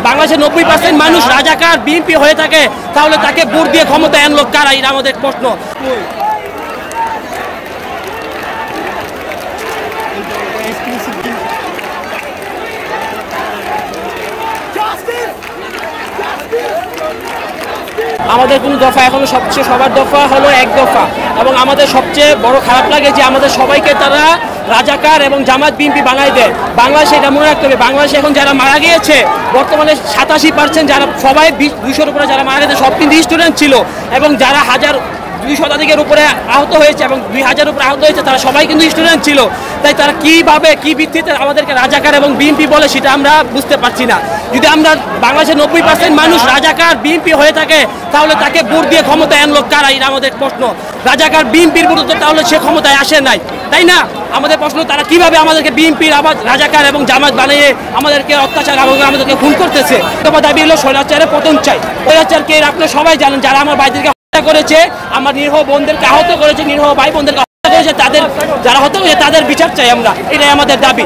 বাংলাদেশের 90% মানুষ রাজাকার বিএনপি হয়ে থাকে, তাহলে তাকে ভোট দিয়ে ক্ষমতায় আনলো কারা? এটা আমাদের প্রশ্ন। আমাদের কোনো দফা এখনো সবার দফা হলো এক দফা, এবং আমাদের সবচেয়ে বড় খারাপ লাগে যে আমাদের সবাইকে তারা রাজাকার এবং জামাত বিএনপি বানাই দেয়। বাংলাদেশে এটা মনে রাখতে হবে, বাংলাদেশে এখন যারা মারা গিয়েছে বর্তমানে 87% যারা সবাই 200-র উপরে যারা মারা গেছে সব কিন্তু স্টুডেন্ট ছিল, এবং যারা 2 শতাধিকের উপরে আহত হয়েছে এবং 2000-এর উপরে আহত হয়েছে তারা সবাই কিন্তু স্টুডেন্ট ছিল। তাই তারা কীভাবে কী ভিত্তিতে আমাদেরকে রাজাকার এবং বিএনপি বলে সেটা আমরা বুঝতে পারছি না। যদি আমরা বাংলাদেশের 90% মানুষ রাজাকার বিএনপি হয়ে থাকে, তাহলে তাকে ভোট দিয়ে ক্ষমতায় আনলো কারা? এটা আমাদের প্রশ্ন। রাজাকার বিএনপির বিরুদ্ধে তাহলে সে ক্ষমতায় আসে নাই, তাই না? আমাদের প্রশ্ন, তারা কিভাবে আমাদেরকে বিএনপির আবার রাজাকার এবং জামাত বানিয়ে আমাদেরকে অত্যাচার এবং আমাদেরকে খুন করতেছে। তোমার দাবি হলো স্বৈরাচারের পতন চাই। স্বৈরাচারকে আপনারা সবাই জানেন, যারা আমার ভাইদেরকে হত্যা করেছে, আমার নিরীহ বোনদেরকে আহত করেছে, নিরীহ ভাই বোনদেরকে হত্যা করেছে, তাদের যারা হত্যা করেছে তাদের বিচার চাই আমরা, এটাই আমাদের দাবি।